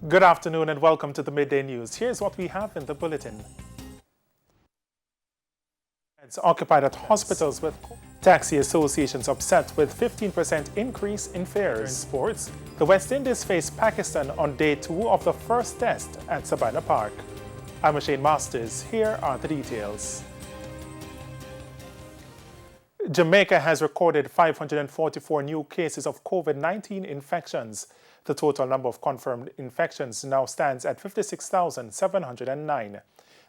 Good afternoon and welcome to the Midday News. Here's what we have in the bulletin. Beds occupied at hospitals with taxi associations upset with 15% increase in fares. In sports, the West Indies face Pakistan on day 2 of the first test at Sabina Park. I'm Shane Masters. Here are the details. Jamaica has recorded 544 new cases of COVID-19 infections. The total number of confirmed infections now stands at 56,709.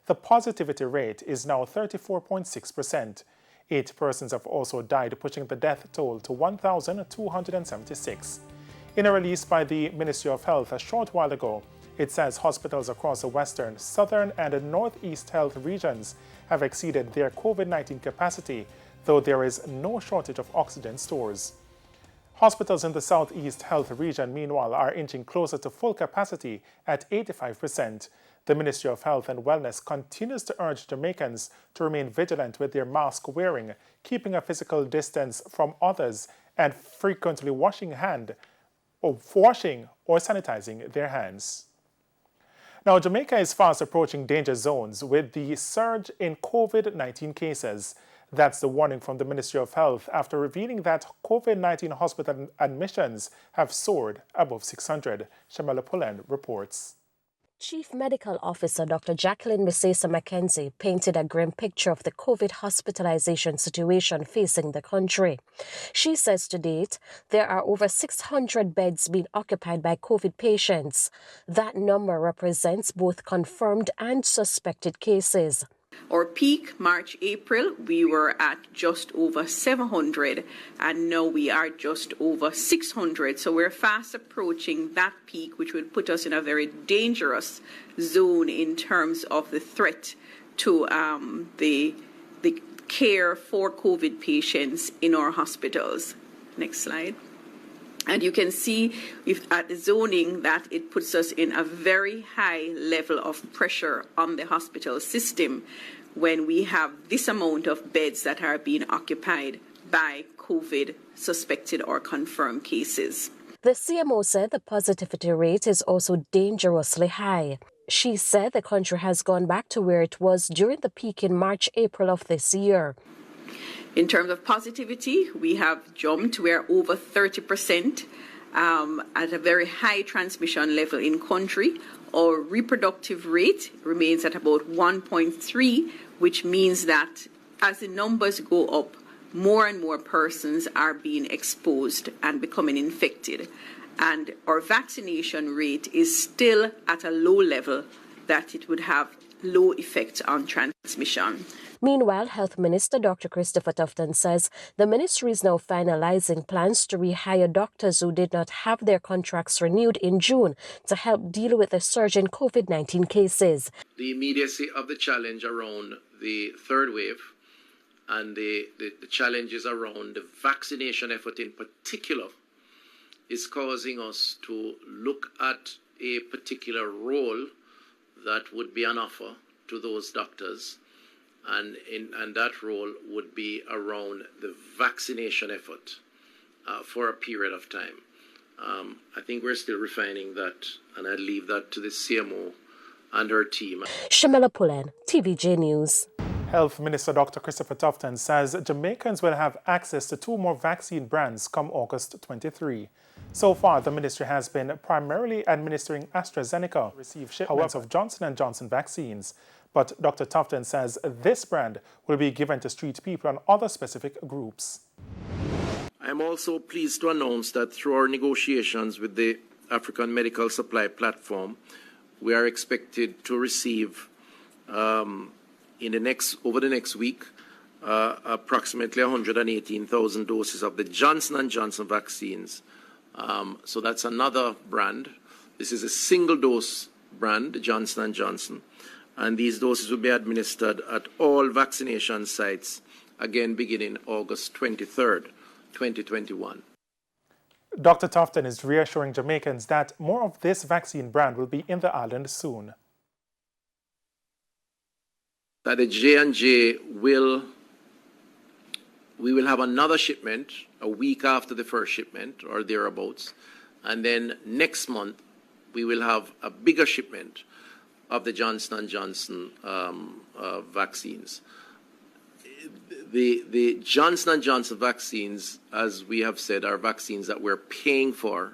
The positivity rate is now 34.6%. 8 persons have also died, pushing the death toll to 1,276. In a release by the Ministry of Health a short while ago, it says hospitals across the western, southern, and northeast health regions have exceeded their COVID-19 capacity, though there is no shortage of oxygen stores. Hospitals in the southeast health region, meanwhile, are inching closer to full capacity at 85%. The Ministry of Health and Wellness continues to urge Jamaicans to remain vigilant with their mask wearing, keeping a physical distance from others, and frequently washing or sanitizing their hands. Now, Jamaica is fast approaching danger zones with the surge in COVID-19 cases. That's the warning from the Ministry of Health after revealing that COVID-19 hospital admissions have soared above 600. Shamala Pullen reports. Chief Medical Officer Dr. Jacqueline Misesa Mackenzie painted a grim picture of the COVID hospitalization situation facing the country. She says to date, there are over 600 beds being occupied by COVID patients. That number represents both confirmed and suspected cases. Our peak, March, April, we were at just over 700, and now we are just over 600. So we're fast approaching that peak, which would put us in a very dangerous zone in terms of the threat to the care for COVID patients in our hospitals. Next slide. And you can see at the zoning that it puts us in a very high level of pressure on the hospital system when we have this amount of beds that are being occupied by COVID suspected or confirmed cases. The CMO said the positivity rate is also dangerously high. She said the country has gone back to where it was during the peak in March, April of this year. In terms of positivity, we have jumped. We're over 30% at a very high transmission level in country. Our reproductive rate remains at about 1.3, which means that as the numbers go up, more and more persons are being exposed and becoming infected. And our vaccination rate is still at a low level that it would have low effect on transmission. Meanwhile, Health Minister Dr. Christopher Tufton says the ministry is now finalizing plans to rehire doctors who did not have their contracts renewed in June to help deal with the surge in COVID-19 cases. The immediacy of the challenge around the third wave and the challenges around the vaccination effort in particular is causing us to look at a particular role that would be on offer to those doctors. And that role would be around the vaccination effort for a period of time. I think we're still refining that, and I'd leave that to the CMO and her team. Shamala Pullen, TVJ News. Health Minister Dr. Christopher Tufton says Jamaicans will have access to 2 more vaccine brands come August 23. So far, the ministry has been primarily administering AstraZeneca, received shipments of Johnson & Johnson vaccines. But Dr. Tufton says this brand will be given to street people and other specific groups. I am also pleased to announce that through our negotiations with the African Medical Supply Platform, we are expected to receive over the next week approximately 118,000 doses of the Johnson & Johnson vaccines. So that's another brand. This is a single-dose brand, Johnson & Johnson. And these doses will be administered at all vaccination sites, again beginning August 23rd, 2021. Dr. Tufton is reassuring Jamaicans that more of this vaccine brand will be in the island soon. That the J&J we will have another shipment a week after the first shipment or thereabouts. And then next month, we will have a bigger shipment of the Johnson & Johnson vaccines. The Johnson & Johnson vaccines, as we have said, are vaccines that we're paying for.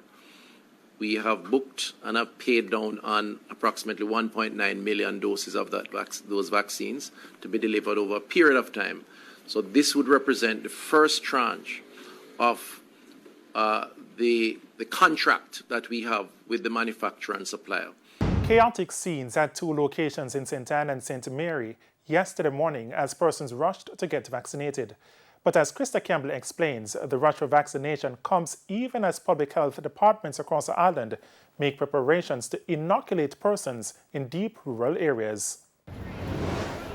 We have booked and have paid down on approximately 1.9 million doses of those vaccines to be delivered over a period of time. So this would represent the first tranche of the contract that we have with the manufacturer and supplier. Chaotic scenes at two locations in St. Anne and St. Mary yesterday morning as persons rushed to get vaccinated. But as Krista Campbell explains, the rush for vaccination comes even as public health departments across the island make preparations to inoculate persons in deep rural areas.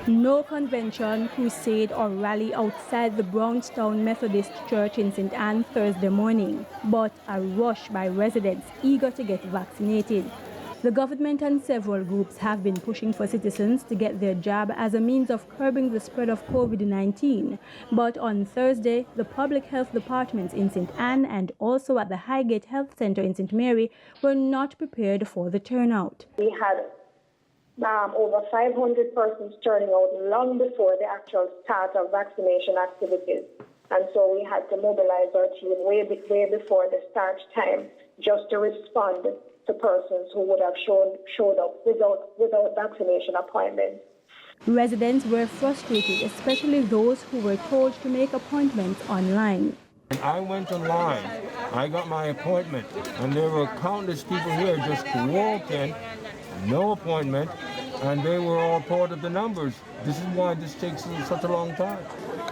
No convention, crusade or rally outside the Brownstown Methodist Church in St. Anne Thursday morning, but a rush by residents eager to get vaccinated. The government and several groups have been pushing for citizens to get their jab as a means of curbing the spread of COVID-19. But on Thursday, the public health departments in St. Anne and also at the Highgate Health Center in St. Mary were not prepared for the turnout. We had over 500 persons turning out long before the actual start of vaccination activities. And so we had to mobilize our team way before the start time just to respond to persons who would have showed up without vaccination appointments. Residents were frustrated, especially those who were told to make appointments online. I went online, I got my appointment, and there were countless people here just walking, no appointment, and they were all part of the numbers. This is why this takes such a long time.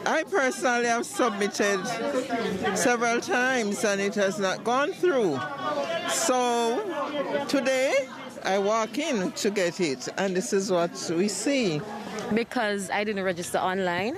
I personally have submitted several times and it has not gone through. So today I walk in to get it and this is what we see. Because I didn't register online,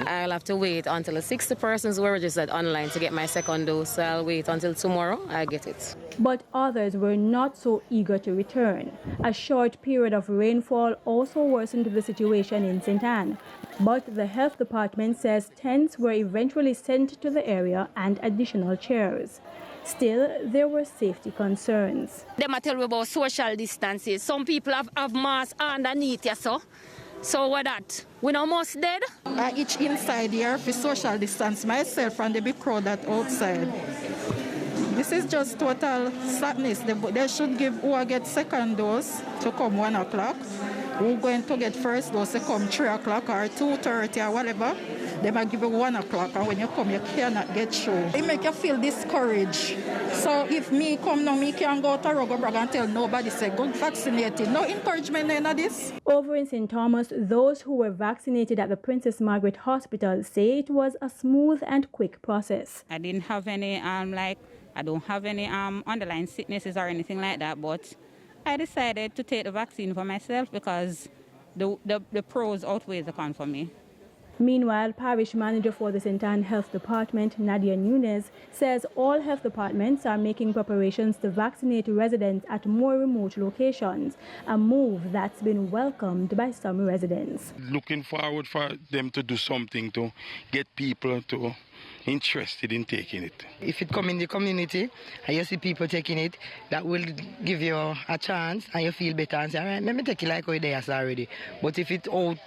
I'll have to wait until the 60 persons were registered online to get my second dose. So I'll wait until tomorrow, I get it. But others were not so eager to return. A short period of rainfall also worsened the situation in St. Anne. But the health department says tents were eventually sent to the area and additional chairs. Still, there were safety concerns. They might tell you about social distances. Some people have masks underneath you, so what that? We're almost dead? I each inside here for social distance myself from the big crowd that outside. This is just total sadness. They should give who get second dose to come 1 o'clock. Who going to get first dose to come 3 o'clock or 2:30 or whatever. They might give you 1 o'clock, and when you come, you cannot get through. It make you feel discouraged. So if me come now, me can go to Rogobrag and tell nobody say go vaccinated. No encouragement in this. Over in St. Thomas, those who were vaccinated at the Princess Margaret Hospital say it was a smooth and quick process. I didn't have any I don't have any underlying sicknesses or anything like that, but I decided to take the vaccine for myself because the pros outweigh the cons for me. Meanwhile, parish manager for the St. Anne Health Department, Nadia Nunez, says all health departments are making preparations to vaccinate residents at more remote locations, a move that's been welcomed by some residents. Looking forward for them to do something to get people to interested in taking it. If it come in the community and you see people taking it, that will give you a chance and you feel better and say, all right, let me take it like how they are already. But if it's out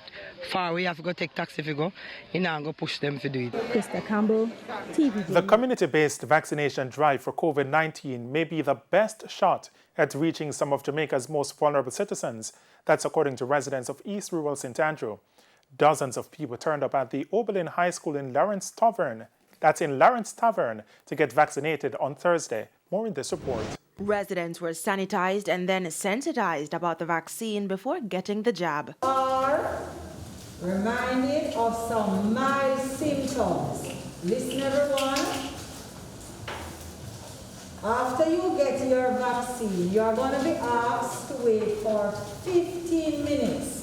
far away, you have to go take taxi if you go, you're not going to push them to do it. Krista Campbell, TV. The community-based vaccination drive for COVID-19 may be the best shot at reaching some of Jamaica's most vulnerable citizens. That's according to residents of East Rural St. Andrew. Dozens of people turned up at the Oberlin High School in Lawrence Tavern. That's in Lawrence Tavern to get vaccinated on Thursday. More in this report. Residents were sanitized and then sensitized about the vaccine before getting the jab. Are reminded of some mild symptoms. Listen, everyone. After you get your vaccine, you are going to be asked to wait for 15 minutes.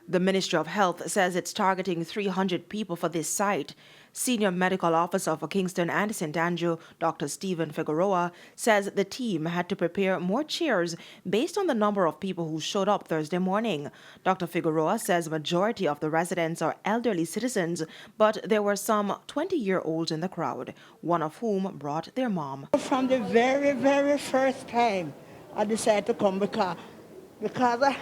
The Ministry of Health says it's targeting 300 people for this site. Senior Medical Officer for Kingston and St. Andrew, Dr. Stephen Figueroa, says the team had to prepare more chairs based on the number of people who showed up Thursday morning. Dr. Figueroa says majority of the residents are elderly citizens, but there were some 20-year-olds in the crowd, one of whom brought their mom. From the very, very first time, I decided to come because I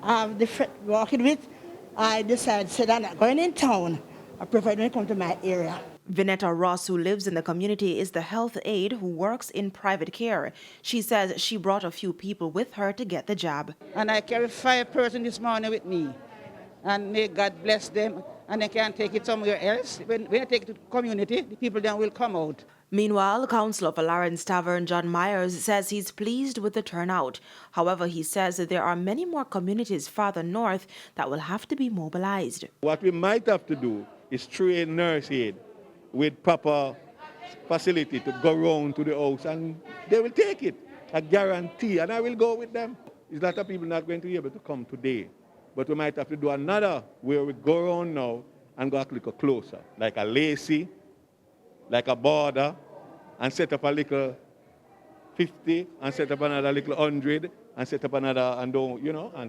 have the friend walking with. I decided, said I'm not going in town. I prefer to come to my area. Vinetta Ross, who lives in the community, is the health aide who works in private care. She says she brought a few people with her to get the jab. And I carry 5 persons this morning with me. And may God bless them, and they can take it somewhere else. When I take it to the community, the people then will come out. Meanwhile, Councillor for Lawrence Tavern, John Myers, says he's pleased with the turnout. However, he says that there are many more communities farther north that will have to be mobilized. What we might have to do is train nurse aid with proper facility to go round to the house, and they will take it. I guarantee, and I will go with them. There's a lot of people not going to be able to come today, but we might have to do another where we go around now and go a little closer, like a Lacey, like a Border, and set up a little 50, and set up another little 100, and set up another, and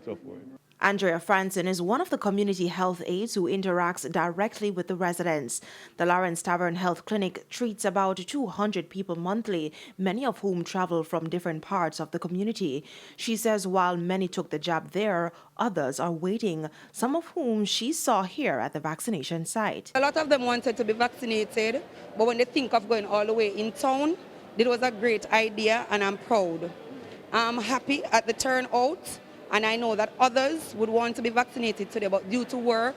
so forth. Andrea Franson is one of the community health aides who interacts directly with the residents. The Lawrence Tavern Health Clinic treats about 200 people monthly, many of whom travel from different parts of the community. She says while many took the jab there, others are waiting, some of whom she saw here at the vaccination site. A lot of them wanted to be vaccinated, but when they think of going all the way in town, it was a great idea and I'm proud. I'm happy at the turnout. And I know that others would want to be vaccinated today, but due to work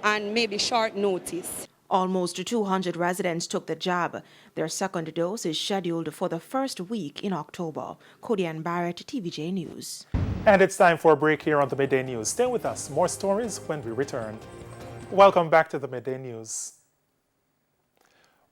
and maybe short notice. Almost 200 residents took the jab. Their second dose is scheduled for the first week in October. Cody-Ann Barrett, TVJ News. And it's time for a break here on the Midday News. Stay with us. More stories when we return. Welcome back to the Midday News.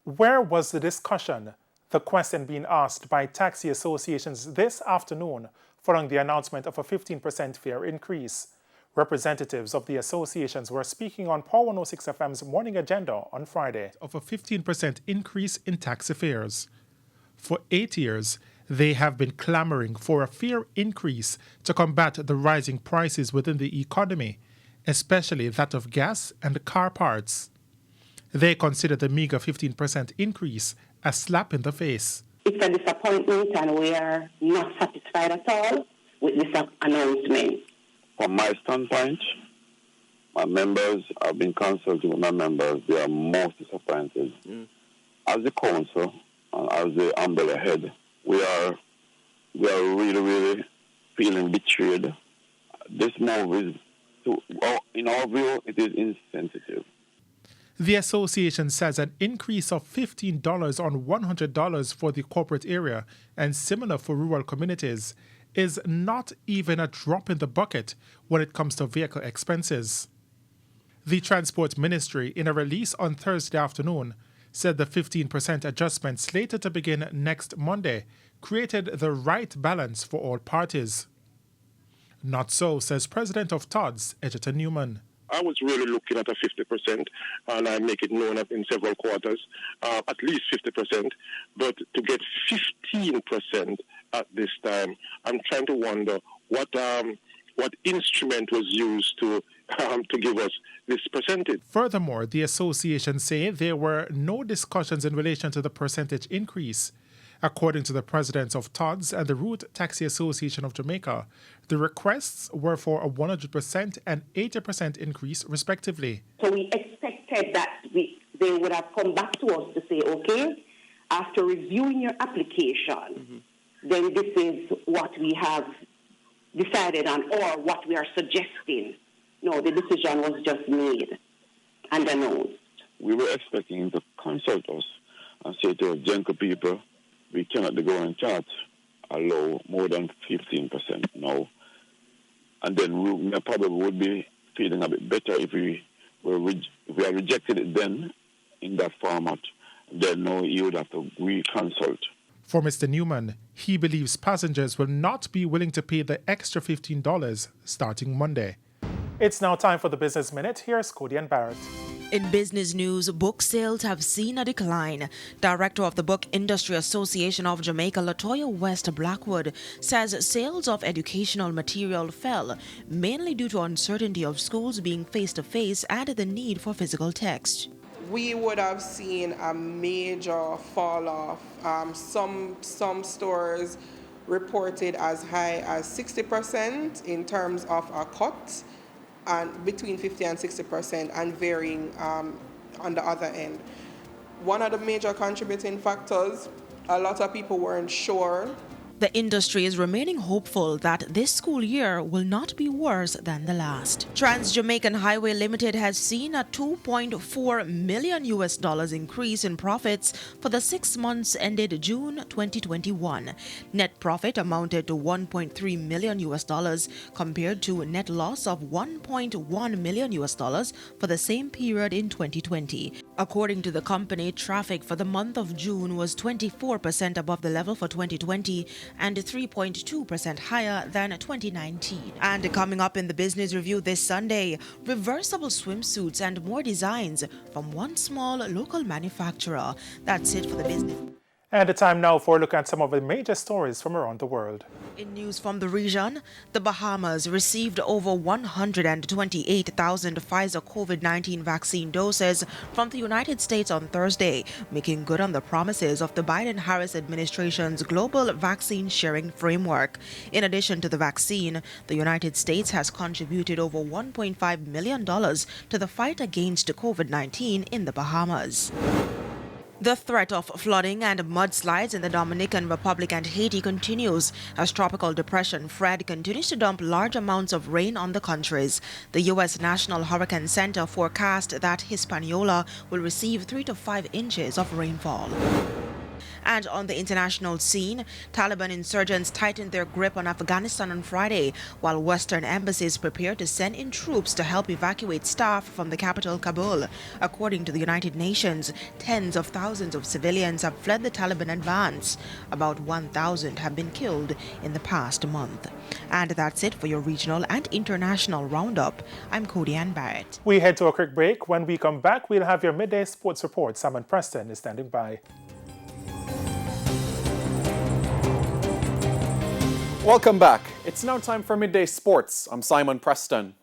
Where was the discussion? The question being asked by taxi associations this afternoon following the announcement of a 15% fare increase. Representatives of the associations were speaking on Power 106 FM's Morning Agenda on Friday. Of a 15% increase in taxi fares. For 8 years, they have been clamoring for a fare increase to combat the rising prices within the economy, especially that of gas and car parts. They consider the meager 15% increase a slap in the face. It's a disappointment and we are not satisfied at all with this announcement. From my standpoint, my members, I've been consulting with my members, they are most disappointed. As the council and as the umbrella head, we are really feeling betrayed. This move is, in our view, it is insensitive. The association says an increase of $15 on $100 for the corporate area and similar for rural communities is not even a drop in the bucket when it comes to vehicle expenses. The Transport Ministry, in a release on Thursday afternoon, said the 15% adjustment slated to begin next Monday created the right balance for all parties. Not so, says President of TODS, Egerton Newman. I was really looking at a 50%, and I make it known in several quarters, at least 50%. But to get 15% at this time, I'm trying to wonder what instrument was used to give us this percentage. Furthermore, the association say there were no discussions in relation to the percentage increase. According to the presidents of TODS and the Route Taxi Association of Jamaica, the requests were for a 100% and 80% increase, respectively. So we expected that they would have come back to us to say, okay, after reviewing your application, then this is what we have decided on or what we are suggesting. No, the decision was just made and announced. We were expecting to consult us and say to gentle people, we cannot go and cannot allow more than 15% now. And then we probably would be feeling a bit better if we had rejected it then in that format. Then now you would have to reconsult. For Mr. Newman, he believes passengers will not be willing to pay the extra $15 starting Monday. It's now time for the Business Minute. Here's Cody-Ann Barrett. In business news, book sales have seen a decline. Director of the Book Industry Association of Jamaica, Latoya West Blackwood, says sales of educational material fell, mainly due to uncertainty of schools being face-to-face and the need for physical text. We would have seen a major fall off. Some stores reported as high as 60% in terms of a cut, and between 50 and 60%, and varying on the other end. One of the major contributing factors, a lot of people weren't sure. The industry is remaining hopeful that this school year will not be worse than the last. Trans-Jamaican Highway Limited has seen a $2.4 million increase in profits for the 6 months ended June 2021. Net profit amounted to $1.3 million compared to a net loss of $1.1 million for the same period in 2020. According to the company, traffic for the month of June was 24% above the level for 2020 and 3.2% higher than 2019. And coming up in the Business Review this Sunday, reversible swimsuits and more designs from one small local manufacturer. That's it for the business. And the time now for a look at some of the major stories from around the world. In news from the region, the Bahamas received over 128,000 Pfizer COVID-19 vaccine doses from the United States on Thursday, making good on the promises of the Biden-Harris administration's global vaccine sharing framework. In addition to the vaccine, the United States has contributed over $1.5 million to the fight against COVID-19 in the Bahamas. The threat of flooding and mudslides in the Dominican Republic and Haiti continues as Tropical Depression Fred continues to dump large amounts of rain on the countries. The U.S. National Hurricane Center forecast that Hispaniola will receive 3 to 5 inches of rainfall. And on the international scene, Taliban insurgents tightened their grip on Afghanistan on Friday, while Western embassies prepare to send in troops to help evacuate staff from the capital, Kabul. According to the United Nations, tens of thousands of civilians have fled the Taliban advance. About 1,000 have been killed in the past month. And that's it for your regional and international roundup. I'm Cody Ann Barrett. We head to a quick break. When we come back, we'll have your midday sports report. Simon Preston is standing by. Welcome back. It's now time for Midday Sports. I'm Simon Preston.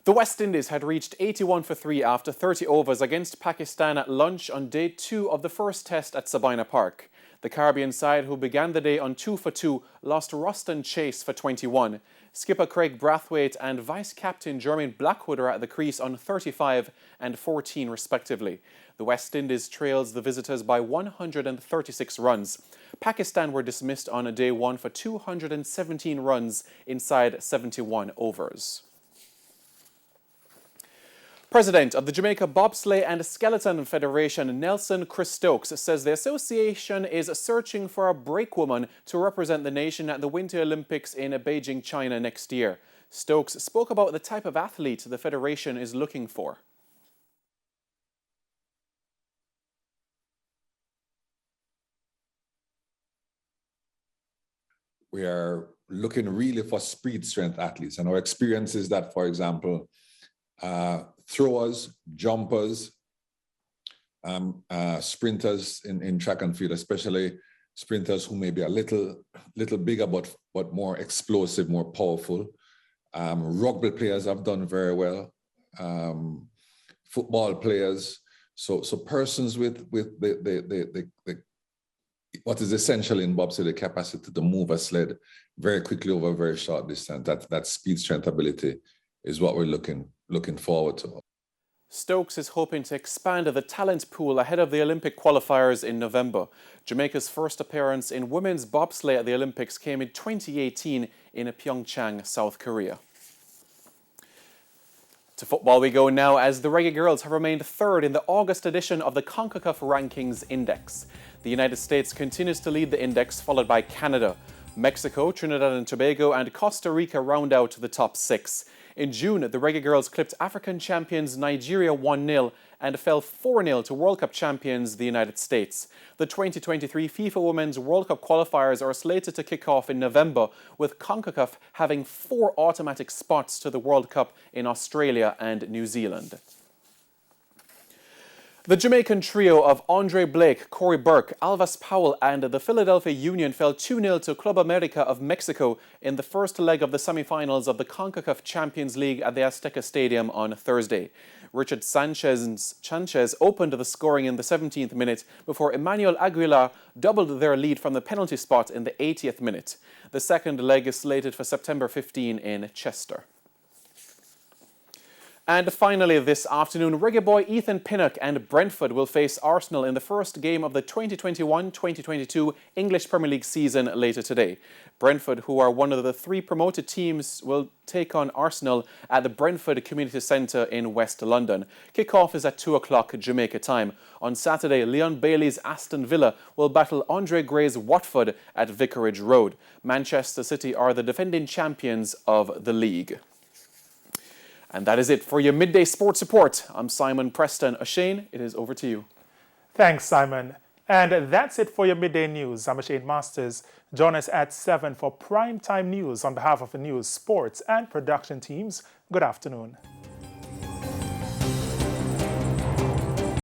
The West Indies had reached 81 for 3 after 30 overs against Pakistan at lunch on day 2 of the first test at Sabina Park. The Caribbean side, who began the day on 2 for 2, lost Ruston Chase for 21. Skipper Craig Brathwaite and vice-captain Jermaine Blackwood are at the crease on 35 and 14 respectively. The West Indies trails the visitors by 136 runs. Pakistan were dismissed on a day 1 for 217 runs inside 71 overs. President of the Jamaica Bobsleigh and Skeleton Federation, Nelson Chris Stokes, says the association is searching for a brakewoman to represent the nation at the Winter Olympics in Beijing, China next year. Stokes spoke about the type of athlete the federation is looking for. We are looking really for speed strength athletes. And our experience is that, for example, throwers, jumpers, sprinters in track and field, especially sprinters who may be a little bigger but more explosive, more powerful. Rugby players have done very well. Football players. So persons with the what is essential in bobsleigh, the capacity to move a sled very quickly over a very short distance. That speed strength ability is what we're looking forward to. Stokes is hoping to expand the talent pool ahead of the Olympic qualifiers in November. Jamaica's first appearance in women's bobsleigh at the Olympics came in 2018 in Pyeongchang, South Korea. To football we go now, as the Reggae Girls have remained third in the August edition of the CONCACAF Rankings Index. The United States continues to lead the index, followed by Canada. Mexico, Trinidad and Tobago and Costa Rica round out the top 6. In June, the Reggae Girls clipped African champions Nigeria 1-0 and fell 4-0 to World Cup champions the United States. The 2023 FIFA Women's World Cup qualifiers are slated to kick off in November, with CONCACAF having 4 automatic spots to the World Cup in Australia and New Zealand. The Jamaican trio of Andre Blake, Corey Burke, Alvas Powell and the Philadelphia Union fell 2-0 to Club America of Mexico in the first leg of the semi-finals of the CONCACAF Champions League at the Azteca Stadium on Thursday. Richard Sanchez opened the scoring in the 17th minute before Emmanuel Aguilar doubled their lead from the penalty spot in the 80th minute. The second leg is slated for September 15 in Chester. And finally this afternoon, reggae boy Ethan Pinnock and Brentford will face Arsenal in the first game of the 2021-2022 English Premier League season later today. Brentford, who are one of the 3 promoted teams, will take on Arsenal at the Brentford Community Centre in West London. Kick-off is at 2 o'clock Jamaica time. On Saturday, Leon Bailey's Aston Villa will battle Andre Gray's Watford at Vicarage Road. Manchester City are the defending champions of the league. And that is it for your Midday Sports Report. I'm Simon Preston. Ashane, it is over to you. Thanks, Simon. And that's it for your Midday News. I'm Ashane Masters. Join us at 7 for Primetime News. On behalf of the news, sports and production teams, good afternoon.